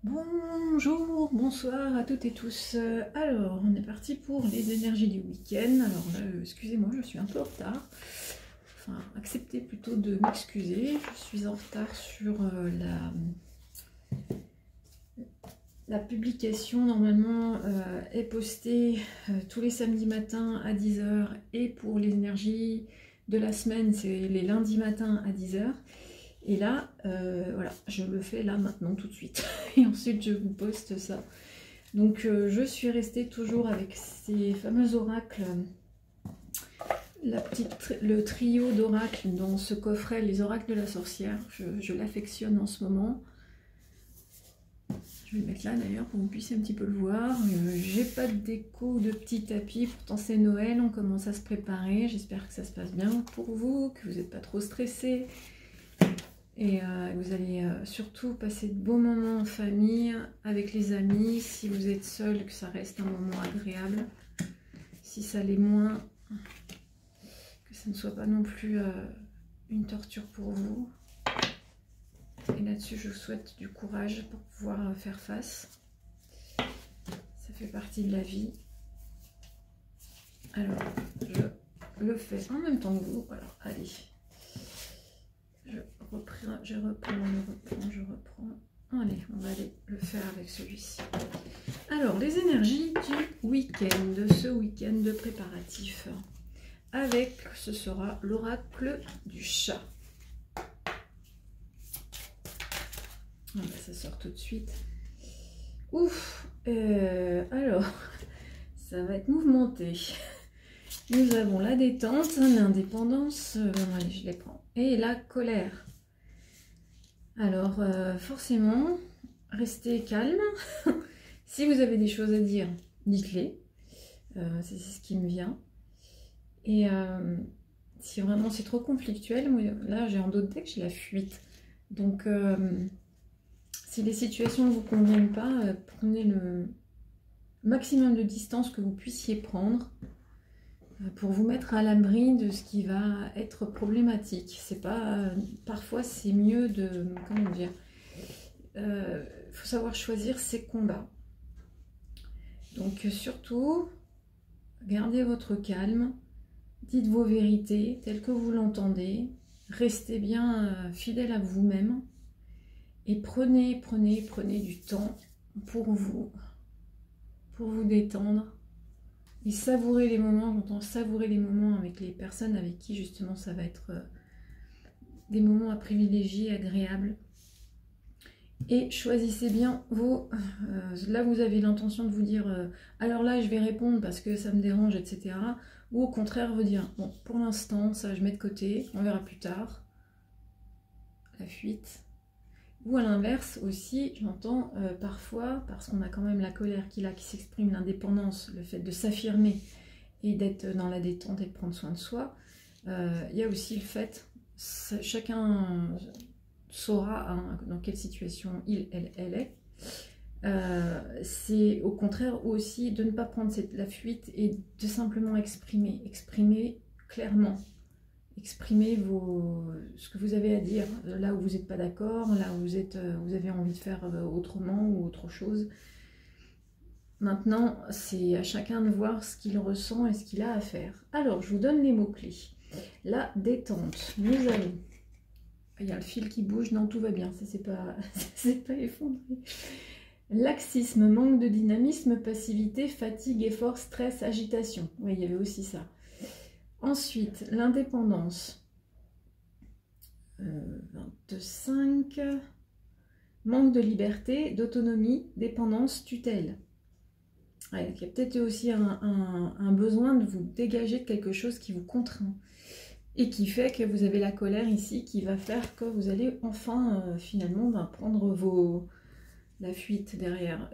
Bonjour, bonsoir à toutes et tous. Alors, on est parti pour les énergies du week-end. Alors là, excusez-moi, je suis un peu en retard. Enfin, acceptez plutôt de m'excuser. Je suis en retard sur la publication. Normalement, est postée tous les samedis matins à 10 h. Et pour les énergies de la semaine, c'est les lundis matins à 10 h. Et là, voilà, je le fais là maintenant tout de suite. Et ensuite, je vous poste ça. Donc, je suis restée toujours avec ces fameux oracles, le trio d'oracles dans ce coffret, les oracles de la sorcière. Je l'affectionne en ce moment. Je vais le mettre là d'ailleurs pour que vous puissiez un petit peu le voir. J'ai pas de déco, de petit tapis. Pourtant, c'est Noël, on commence à se préparer. J'espère que ça se passe bien pour vous, que vous n'êtes pas trop stressés. Et vous allez surtout passer de beaux moments en famille, avec les amis. Si vous êtes seul, que ça reste un moment agréable. Si ça l'est moins, que ça ne soit pas non plus une torture pour vous. Et là-dessus, je vous souhaite du courage pour pouvoir faire face. Ça fait partie de la vie. Alors, je le fais en même temps que vous. Alors, allez. Je reprends. Allez, on va aller le faire avec celui-ci. Alors, les énergies du week-end, de ce week-end de préparatif. Avec, ce sera l'oracle du chat. Ah bah, ça sort tout de suite. Ouf, alors, ça va être mouvementé. Nous avons la détente, l'indépendance, allez, je les prends, et la colère. Alors, forcément, restez calme. Si vous avez des choses à dire, dites-les. C'est ce qui me vient. Et si vraiment c'est trop conflictuel, moi, là j'ai en d'autres decks, j'ai la fuite. Donc, si les situations ne vous conviennent pas, prenez le maximum de distance que vous puissiez prendre pour vous mettre à l'abri de ce qui va être problématique. C'est pas, parfois c'est mieux de, comment dire, faut savoir choisir ses combats. Donc surtout, gardez votre calme, dites vos vérités telles que vous l'entendez, restez bien fidèle à vous-même et prenez du temps pour vous détendre. Et savourer les moments, j'entends savourer les moments avec les personnes avec qui justement ça va être des moments à privilégier, agréables. Et choisissez bien vos... là vous avez l'intention de vous dire alors là je vais répondre parce que ça me dérange, etc. Ou au contraire vous dire bon pour l'instant ça je mets de côté, on verra plus tard. La fuite. Ou à l'inverse aussi, j'entends parfois, parce qu'on a quand même la colère qui s'exprime, l'indépendance, le fait de s'affirmer et d'être dans la détente et de prendre soin de soi, il y a aussi le fait, chacun saura dans quelle situation elle est. C'est au contraire aussi de ne pas prendre la fuite et de simplement exprimer clairement. Exprimez ce que vous avez à dire, là où vous n'êtes pas d'accord, là où vous avez envie de faire autrement ou autre chose. Maintenant, c'est à chacun de voir ce qu'il ressent et ce qu'il a à faire. Alors, je vous donne les mots-clés. La détente, nous allons... Il y a le fil qui bouge, non, tout va bien, ça c'est pas effondré. Laxisme, manque de dynamisme, passivité, fatigue, effort, stress, agitation. Oui, il y avait aussi ça. Ensuite, l'indépendance, 25, manque de liberté, d'autonomie, dépendance, tutelle. Ouais, il y a peut-être aussi un besoin de vous dégager de quelque chose qui vous contraint et qui fait que vous avez la colère ici qui va faire que vous allez enfin finalement prendre la fuite derrière,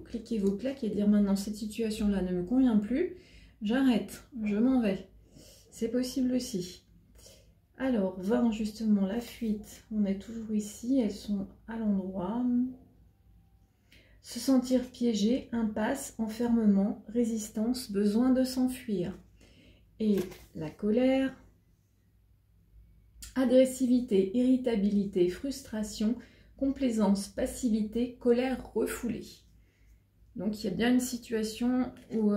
cliquer vos claques et dire maintenant cette situation-là ne me convient plus. J'arrête, je m'en vais. C'est possible aussi. Alors, 20, justement, la fuite. On est toujours ici, elles sont à l'endroit. Se sentir piégé, impasse, enfermement, résistance, besoin de s'enfuir. Et la colère, agressivité, irritabilité, frustration, complaisance, passivité, colère refoulée. Donc il y a bien une situation où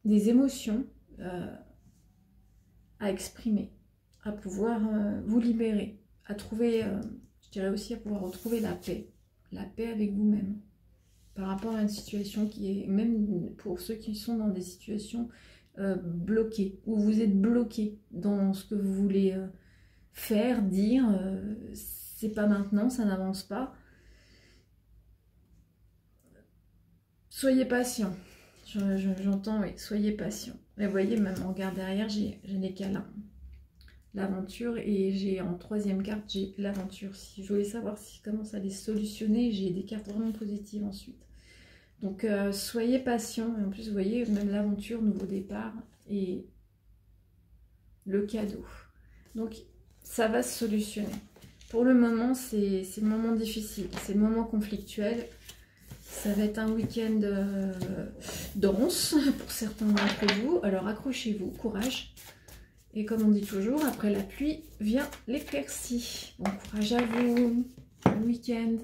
des émotions à exprimer, à pouvoir vous libérer, à trouver, je dirais aussi à pouvoir retrouver la paix avec vous-même, par rapport à une situation qui est, même pour ceux qui sont dans des situations bloquées, où vous êtes bloqué dans ce que vous voulez faire, dire, c'est pas maintenant, ça n'avance pas. Soyez patient, j'entends, oui, soyez patient. Et vous voyez, même en regard derrière, j'ai des câlins. L'aventure, et j'ai en troisième carte, j'ai l'aventure. Si je voulais savoir comment ça allait se solutionner, j'ai des cartes vraiment positives ensuite. Donc soyez patient, et en plus vous voyez, même l'aventure, nouveau départ, et le cadeau. Donc ça va se solutionner. Pour le moment, c'est le moment difficile, c'est le moment conflictuel. Ça va être un week-end dense pour certains d'entre vous. Alors accrochez-vous, courage. Et comme on dit toujours, après la pluie vient l'éclaircie. Bon courage à vous, bon week-end.